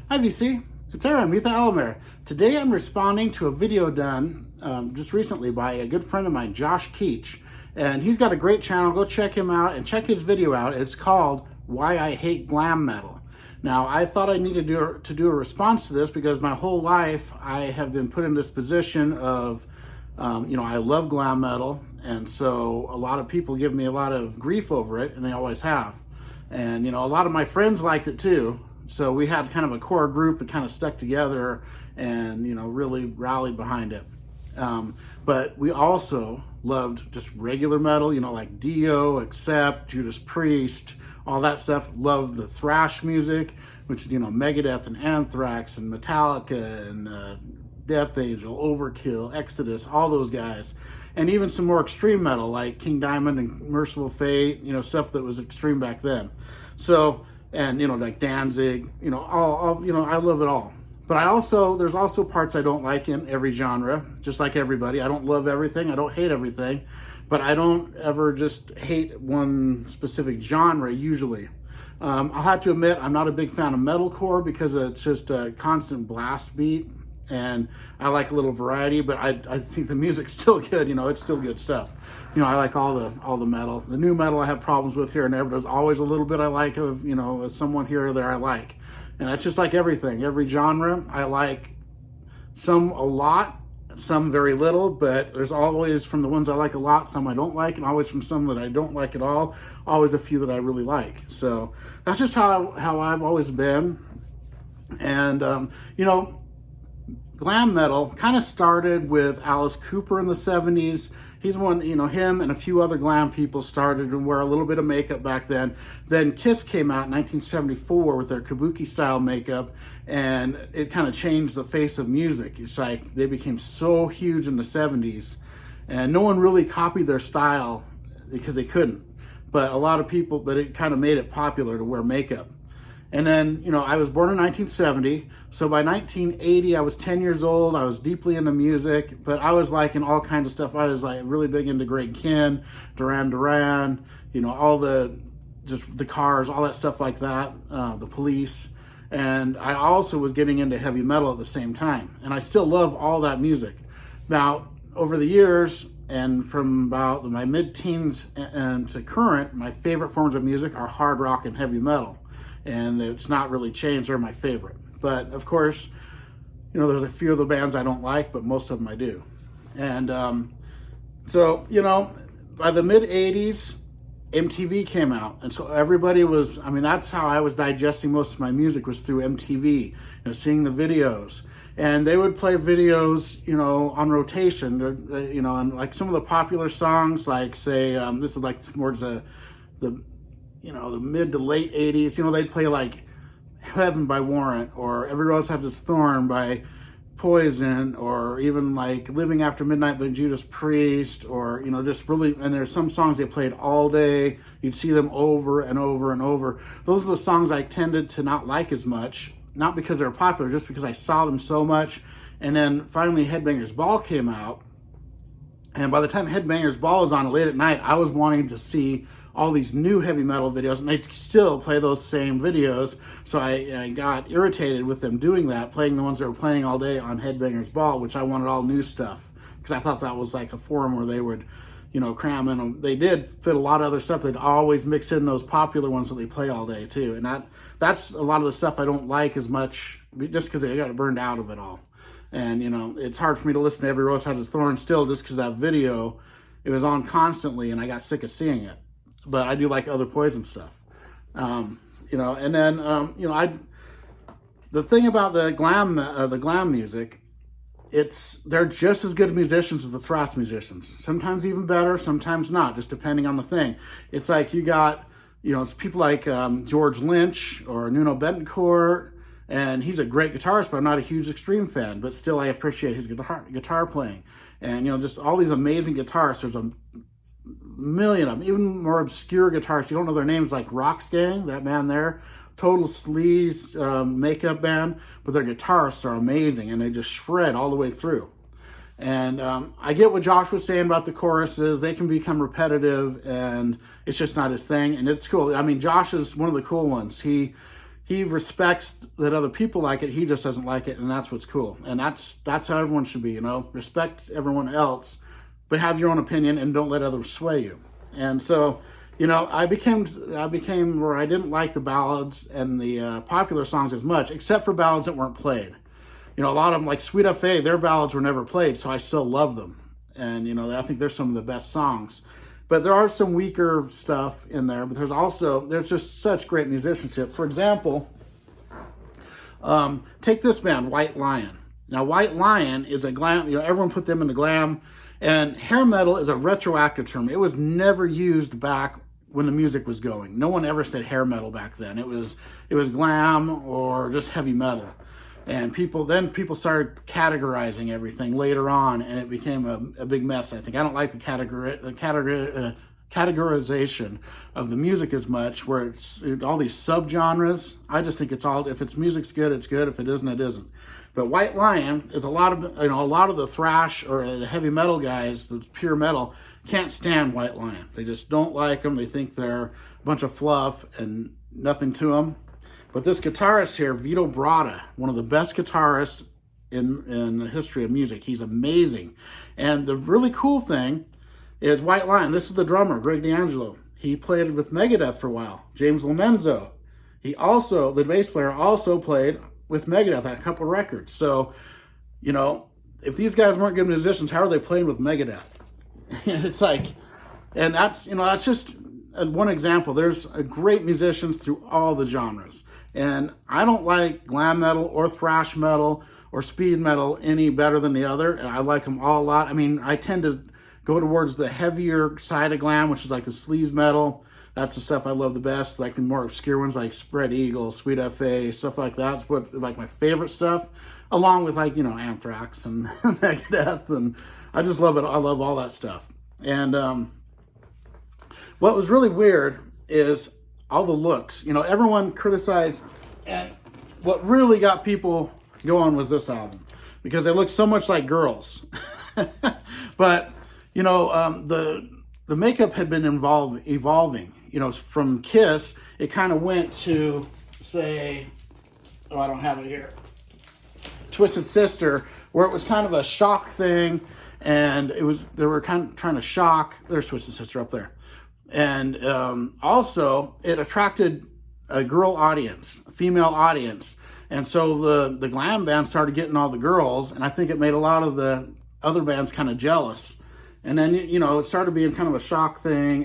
Hi VC, it's Aaron, Mitha Elmer. Today I'm responding to a video done just recently by a good friend of mine, Josh Keech. And he's got a great channel, go check him out and check his video out. It's called Why I Hate Glam Metal. Now I thought I needed to do a response to this because my whole life I have been put in this position of, I love glam metal. And so a lot of people give me a lot of grief over it, and they always have. And, a lot of my friends liked it too. So we had kind of a core group that kind of stuck together and, really rallied behind it. But we also loved just regular metal, like Dio, Accept, Judas Priest, all that stuff. Loved the thrash music, which, Megadeth and Anthrax and Metallica and Death Angel, Overkill, Exodus, all those guys. And even some more extreme metal like King Diamond and Merciful Fate, stuff that was extreme back then. So, and like Danzig, I love it all. But there's also parts I don't like in every genre, just like everybody. I don't love everything, I don't hate everything, but I don't ever just hate one specific genre usually. I'll have to admit, I'm not a big fan of metalcore because it's just a constant blast beat, and I like a little variety, but I think the music's still good, it's still good stuff. I like all the metal. The new metal I have problems with here and there, but there's always a little bit I like of, someone here or there I like. And that's just like everything. Every genre, I like some a lot, some very little, but there's always, from the ones I like a lot, some I don't like, and always from some that I don't like at all, always a few that I really like. So that's just how I've always been. And, glam metal kind of started with Alice Cooper in the 70s. He's one, him and a few other glam people started to wear a little bit of makeup back then. Then Kiss came out in 1974 with their kabuki style makeup, and it kind of changed the face of music. It's like they became so huge in the 70s, and no one really copied their style because they couldn't. But it kind of made it popular to wear makeup. And then, I was born in 1970, so by 1980, I was 10 years old. I was deeply into music, but I was liking all kinds of stuff. I was like really big into Greg Kihn, Duran Duran, all the Cars, all that stuff like that, the Police. And I also was getting into heavy metal at the same time. And I still love all that music. Now, over the years, and from about my mid-teens and to current, my favorite forms of music are hard rock and heavy metal. And it's not really changed. They're my favorite. But of course, there's a few of the bands I don't like, but most of them I do. And by the mid 80s, MTV came out. And so everybody was, that's how I was digesting most of my music, was through MTV, seeing the videos. And they would play videos, on rotation, and like some of the popular songs, like say, this is like towards the mid to late 80s, they'd play like Heaven by Warrant, or Every Rose Has Its Thorn by Poison, or even like Living After Midnight by Judas Priest, or, just really, and there's some songs they played all day. You'd see them over and over and over. Those are the songs I tended to not like as much, not because they were popular, just because I saw them so much. And then finally Headbangers Ball came out. And by the time Headbangers Ball was on late at night, I was wanting to see all these new heavy metal videos, and they still play those same videos. So I got irritated with them doing that, playing the ones that were playing all day on Headbangers Ball, which I wanted all new stuff, because I thought that was like a forum where they would, cram in them. They did fit a lot of other stuff. They'd always mix in those popular ones that they play all day too. And that's a lot of the stuff I don't like as much, just because they got burned out of it all. And, it's hard for me to listen to Every Rose Has Its Thorn still, just because that video, it was on constantly and I got sick of seeing it. But I do like other Poison stuff, and then, the thing about the glam music, they're just as good musicians as the thrash musicians. Sometimes even better, sometimes not, just depending on the thing. It's like you got, it's people like George Lynch or Nuno Betancourt, and he's a great guitarist, but I'm not a huge Extreme fan, but still I appreciate his guitar playing. And, just all these amazing guitarists. There's a million of them, even more obscure guitarists. You don't know their names, like Roxgang, that band there. Total sleaze makeup band, but their guitarists are amazing, and they just shred all the way through. And I get what Josh was saying about the choruses. They can become repetitive, and it's just not his thing, and it's cool. Josh is one of the cool ones. He he respects that other people like it. He just doesn't like it, and that's what's cool. And that's how everyone should be, you know. Respect everyone else, but have your own opinion and don't let others sway you. And so, you know, I became where I didn't like the ballads and the popular songs as much, except for ballads that weren't played. You know, a lot of them, like Sweet F.A., their ballads were never played, so I still love them. And, you know, I think they're some of the best songs. But there are some weaker stuff in there, but there's just such great musicianship. For example, take this band, White Lion. Now, White Lion is a glam, you know, everyone put them in the glam, and hair metal is a retroactive term. It was never used back when the music was going. No one ever said hair metal back then. It was glam or just heavy metal. And people started categorizing everything later on, and it became a big mess, I think. I don't like the categorization of the music as much, where it's all these subgenres. I just think it's all, if it's music's good, it's good. If it isn't, it isn't. But White Lion is a lot of the thrash or the heavy metal guys, the pure metal, can't stand White Lion. They just don't like them. They think they're a bunch of fluff and nothing to them. But this guitarist here, Vito Bratta, one of the best guitarists in the history of music. He's amazing. And the really cool thing is White Lion. This is the drummer, Greg D'Angelo. He played with Megadeth for a while. James Lomenzo. The bass player, also played with Megadeth on a couple records. So, you know, if these guys weren't good musicians, how are they playing with Megadeth? It's like, and that's just one example. There's great musicians through all the genres. And I don't like glam metal or thrash metal or speed metal any better than the other. And I like them all a lot. I mean, I tend to go towards the heavier side of glam, which is like the sleaze metal. That's the stuff I love the best. Like the more obscure ones like Spread Eagle, Sweet F.A., stuff like that. It's what, like, my favorite stuff. Along with, like, you know, Anthrax and Megadeth. And I just love it. I love all that stuff. And what was really weird is all the looks. You know, everyone criticized, and what really got people going was this album, because they look so much like girls. But, you know, the makeup had been evolving. You know, from Kiss, it kind of went to, say, oh, I don't have it here, Twisted Sister, where it was kind of a shock thing, and they were kind of trying to shock. There's Twisted Sister up there. And also, it attracted a girl audience, a female audience. And so the glam band started getting all the girls, and I think it made a lot of the other bands kind of jealous. And then, you know, it started being kind of a shock thing,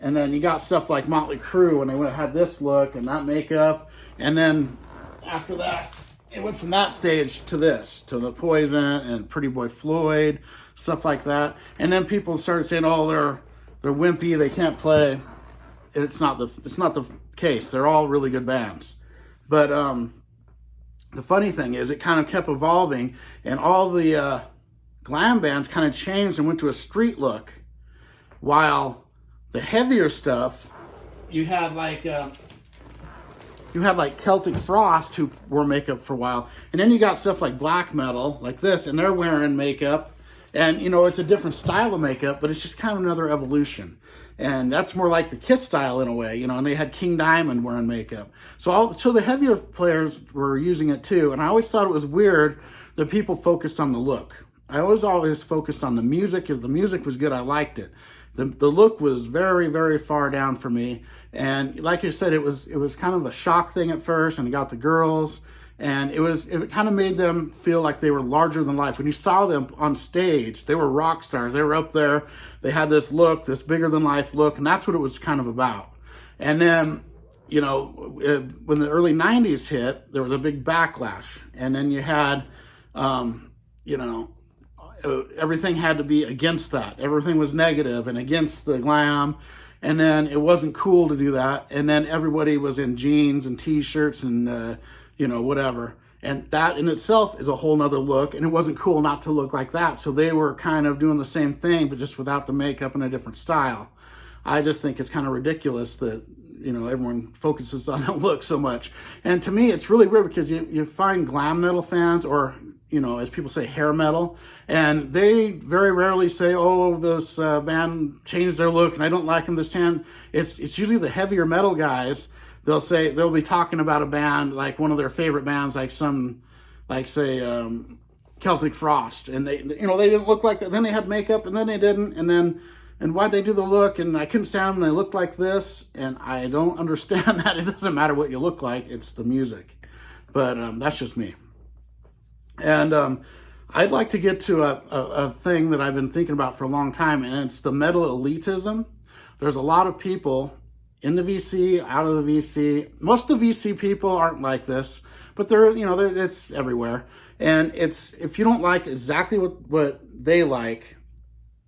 and then you got stuff like Motley Crue, and they had this look and that makeup. And then after that, it went from that stage to this, to the Poison and Pretty Boy Floyd, stuff like that. And then people started saying, oh, they're wimpy, they can't play. It's not the case. They're all really good bands. But the funny thing is, it kind of kept evolving, and all the glam bands kind of changed and went to a street look, while the heavier stuff, you had like Celtic Frost, who wore makeup for a while, and then you got stuff like black metal, like this, and they're wearing makeup. And, you know, it's a different style of makeup, but it's just kind of another evolution. And that's more like the Kiss style in a way, you know, and they had King Diamond wearing makeup. So the heavier players were using it too. And I always thought it was weird that people focused on the look. I was always focused on the music. If the music was good, I liked it. The look was very, very far down for me. And like I said, it was kind of a shock thing at first, and it got the girls. And it kind of made them feel like they were larger than life. When you saw them on stage, they were rock stars. They were up there. They had this look, this bigger than life look, and that's what it was kind of about. And then, you know, when the early 90s hit, there was a big backlash. And then you had, you know, everything had to be against that. Everything was negative and against the glam. And then it wasn't cool to do that. And then everybody was in jeans and T-shirts and, you know, whatever. And that in itself is a whole nother look, and it wasn't cool not to look like that. So they were kind of doing the same thing, but just without the makeup and a different style. I just think it's kind of ridiculous that, you know, everyone focuses on the look so much. And to me, it's really weird, because you find glam metal fans, or, you know, as people say, hair metal, and they very rarely say, oh, this band changed their look and I don't like them this time. It's usually the heavier metal guys they'll be talking about a band, like one of their favorite bands, like say Celtic Frost, and they didn't look like that. Then they had makeup, and then they didn't, and why'd they do the look? And I couldn't stand them. They looked like this, and I don't understand that. It doesn't matter what you look like; it's the music. But that's just me. And I'd like to get to a thing that I've been thinking about for a long time, and it's the metal elitism. There's a lot of people in the VC, out of the VC. Most of the VC people aren't like this, but it's everywhere. And if you don't like exactly what they like,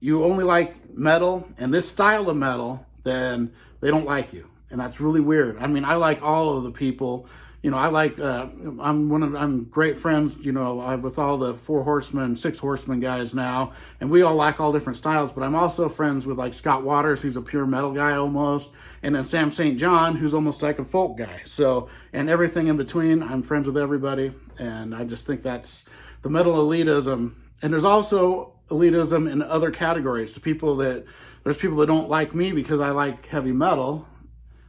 you only like metal and this style of metal, then they don't like you. And that's really weird. I mean, I like all of the people. I like, I'm great friends, with all the 4 Horsemen, 6 Horsemen guys now, and we all like all different styles, but I'm also friends with like Scott Waters, who's a pure metal guy almost, and then Sam St. John, who's almost like a folk guy. So, and everything in between, I'm friends with everybody, and I just think that's the metal elitism. And there's also elitism in other categories. There's people that don't like me because I like heavy metal.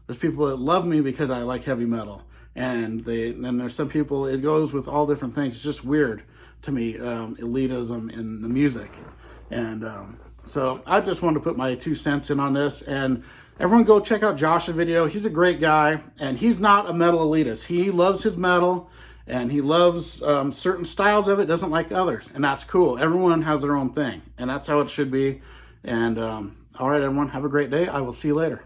There's people that love me because I like heavy metal. And there's some people, it goes with all different things. It's just weird to me, elitism in the music. And so I just wanted to put my 2 cents in on this. And everyone go check out Josh's video. He's a great guy, and he's not a metal elitist. He loves his metal, and he loves certain styles of it, doesn't like others. And that's cool. Everyone has their own thing, and that's how it should be. And all right, everyone, have a great day. I will see you later.